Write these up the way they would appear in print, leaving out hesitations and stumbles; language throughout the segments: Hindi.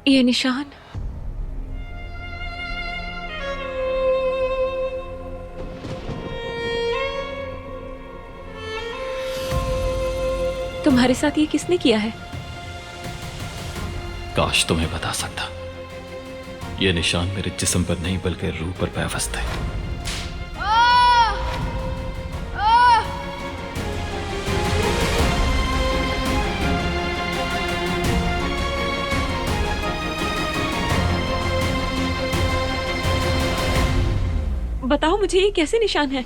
ये निशान तुम्हारे साथ ये किसने किया है? काश तुम्हें बता सकता। यह निशान मेरे जिस्म पर नहीं बल्कि रूह पर पैवस्त है। बताओ मुझे ये कैसे निशान है?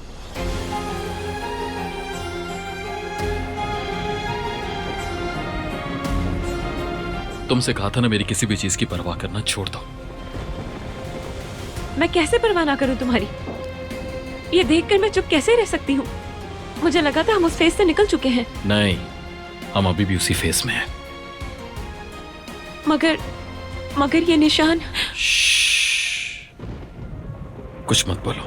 तुमसे कहा था ना मेरी किसी भी चीज की परवाह करना छोड़ दो। मैं कैसे परवाह ना करूं तुम्हारी? ये देखकर मैं चुप कैसे रह सकती हूँ? मुझे लगा था हम उस फेज से निकल चुके हैं। नहीं, हम अभी भी उसी फेज में हैं। मगर ये निशान। कुछ मत बोलो।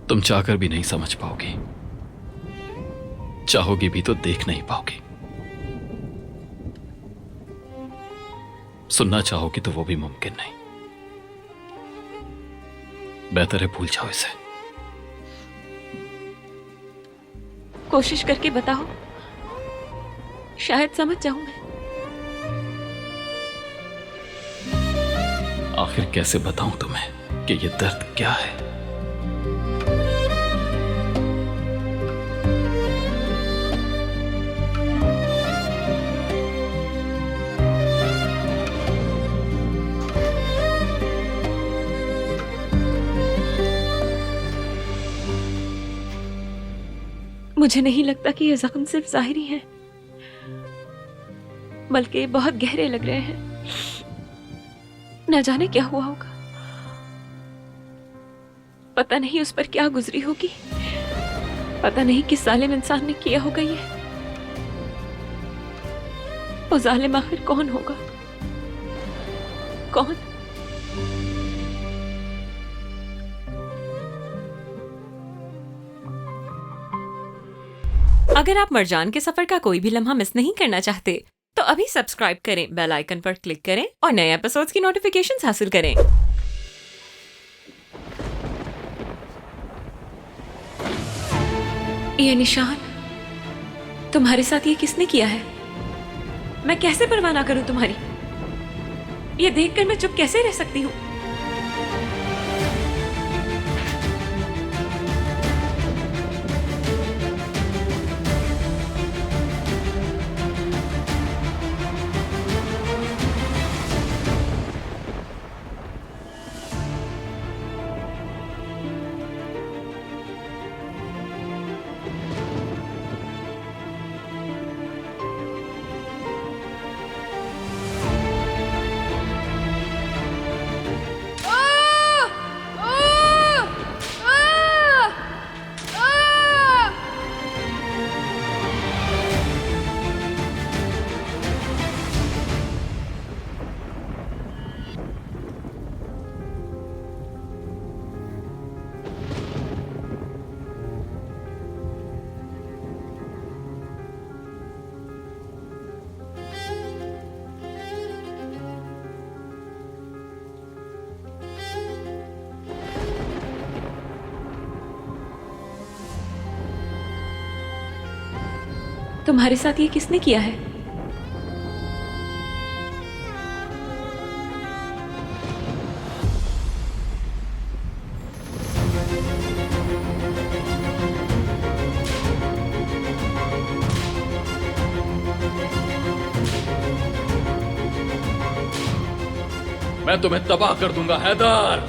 तुम चाहकर भी नहीं समझ पाओगी, चाहोगी भी तो देख नहीं पाओगी। सुनना चाहोगी तो वो भी मुमकिन नहीं। बेहतर है भूल जाओ इसे। कोशिश करके बताओ, शायद समझ जाऊं मैं। आखिर कैसे बताऊं तुम्हें कि ये दर्द क्या है? मुझे नहीं लगता कि ये जख्म सिर्फ जाहिरी है, बल्कि बहुत गहरे लग रहे हैं। न जाने क्या हुआ होगा। पता नहीं उस पर क्या गुजरी होगी। पता नहीं किस जालिम इंसान ने किया होगा ये। वो जालिम आखिर कौन होगा? कौन? अगर आप मरजान के सफर का कोई भी लम्हा मिस नहीं करना चाहते तो अभी सब्सक्राइब करें, बेल आइकन पर क्लिक करें और नए एपिसोड्स की नोटिफिकेशंस हासिल करें। ये निशान तुम्हारे साथ ये किसने किया है? मैं कैसे परवाह ना करूं तुम्हारी? ये देखकर मैं चुप कैसे रह सकती हूँ? तुम्हारे साथ ये किसने किया है? मैं तुम्हें तबाह कर दूंगा हैदर।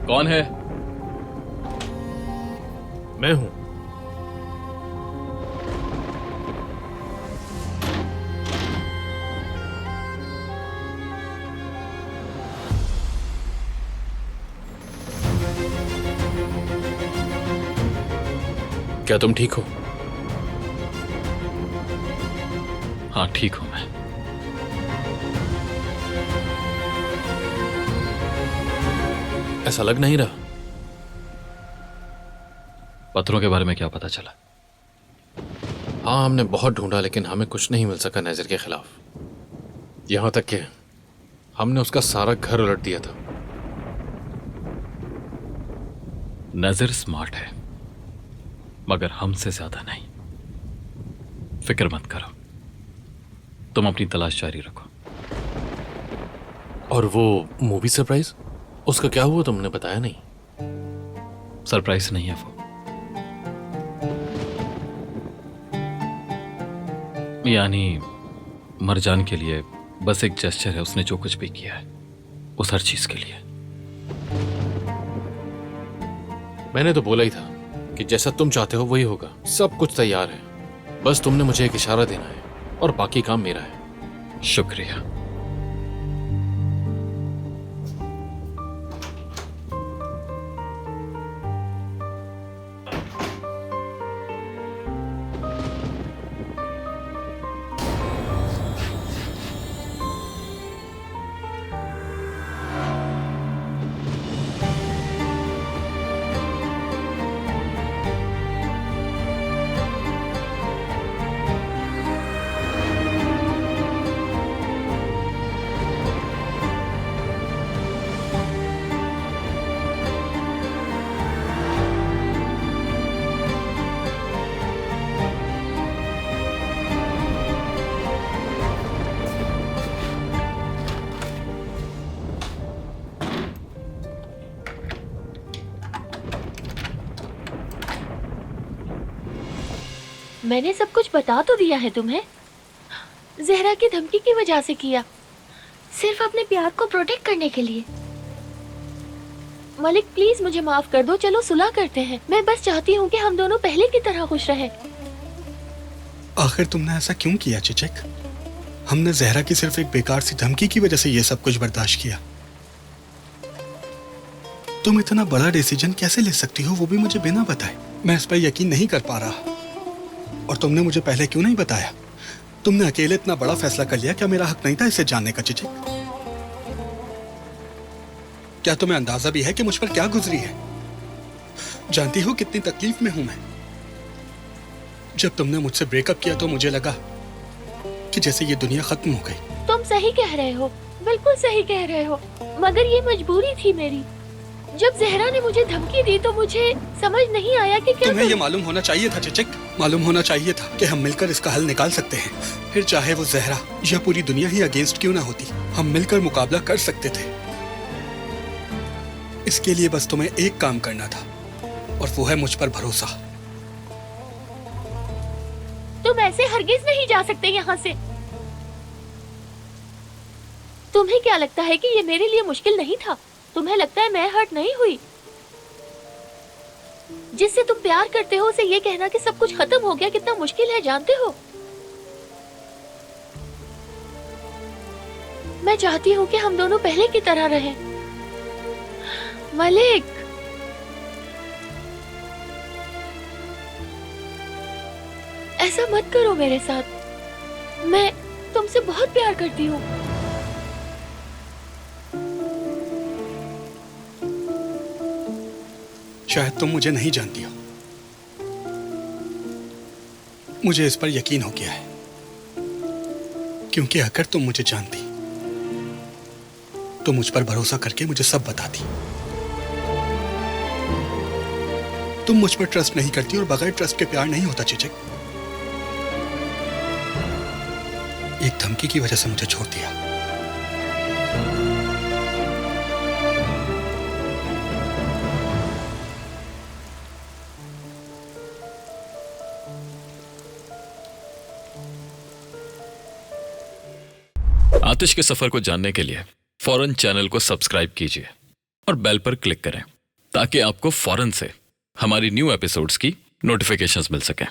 कौन है? मैं हूं। क्या तुम ठीक हो? हाँ ठीक हूं मैं। ऐसा लग नहीं रहा। पत्थरों के बारे में क्या पता चला? हाँ, हमने बहुत ढूंढा लेकिन हमें कुछ नहीं मिल सका नजर के खिलाफ। यहां तक कि हमने उसका सारा घर उलट दिया था। नजर स्मार्ट है मगर हमसे ज्यादा नहीं। फिक्र मत करो, तुम अपनी तलाश जारी रखो। और वो मूवी सरप्राइज, उसका क्या हुआ? तुमने बताया नहीं। सरप्राइज नहीं है वो, यानी मरजान के लिए बस एक जेस्चर है। उसने जो कुछ भी किया है उस हर चीज के लिए। मैंने तो बोला ही था कि जैसा तुम चाहते हो वही होगा। सब कुछ तैयार है, बस तुमने मुझे एक इशारा देना है और बाकी काम मेरा है। शुक्रिया। मैंने सब कुछ बता तो दिया है तुम्हें। जहरा की धमकी की वजह से किया, सिर्फ अपने प्यार को प्रोटेक्ट करने के लिए। मलिक प्लीज मुझे माफ कर दो, चलो सुलह करते हैं। मैं बस चाहती हूँ कि हम दोनों पहले की तरह खुश रहें। आखिर तुमने ऐसा क्यों किया चिचक? हमने जहरा की सिर्फ एक बेकार सी धमकी की वजह से ये सब कुछ बर्दाश्त किया। तुम इतना बड़ा डिसीजन कैसे ले सकती हो, वो भी मुझे बिना बताए? मैं इस पर यकीन नहीं कर पा रहा। और तुमने मुझे पहले क्यों नहीं बताया? तुमने अकेले इतना बड़ा फैसला कर लिया, क्या मेरा हक नहीं था इसे जानने का चिचक? क्या तुम्हें अंदाजा भी है कि मुझ पर क्या गुजरी है? जानती हो कितनी तकलीफ में हूं मैं। जब तुमने मुझसे ब्रेकअप किया तो मुझे लगा कि जैसे ये दुनिया खत्म हो गई। तुम सही कह रहे हो, बिल्कुल सही कह रहे हो, मगर ये मजबूरी थी मेरी। जब जहरा ने मुझे धमकी दी तो मुझे समझ नहीं आया कि क्या तुम्हें ये मालूम होना चाहिए था चिचक, मालूम होना चाहिए था कि हम मिलकर इसका हल निकाल सकते हैं। फिर चाहे वो जहरा या पूरी दुनिया ही अगेंस्ट क्यों ना होती, हम मिलकर मुकाबला कर सकते थे। इसके लिए बस तुम्हें एक काम करना था और वो है मुझ पर भरोसा। तुम ऐसे हरगिज नहीं जा सकते यहाँ से। तुम्हें क्या लगता है कि ये मेरे लिए मुश्किल नहीं था? तुम्हें लगता है मैं हर्ट नहीं हुई? जिससे तुम प्यार करते हो उसे ये कहना कि सब कुछ खत्म हो गया कितना मुश्किल है, जानते हो? मैं चाहती हूँ कि हम दोनों पहले की तरह रहें। मलिक, ऐसा मत करो मेरे साथ। मैं तुमसे बहुत प्यार करती हूँ। शायद तुम मुझे नहीं जानती हो, मुझे इस पर यकीन हो गया है, क्योंकि अगर तुम मुझे जानती तो मुझ पर भरोसा करके मुझे सब बताती। तुम मुझ पर ट्रस्ट नहीं करती और बगैर ट्रस्ट के प्यार नहीं होता चिचक। एक धमकी की वजह से मुझे छोड़ दिया। आतिश के सफर को जानने के लिए फौरन चैनल को सब्सक्राइब कीजिए और बेल पर क्लिक करें ताकि आपको फौरन से हमारी न्यू एपिसोड्स की नोटिफिकेशंस मिल सकें।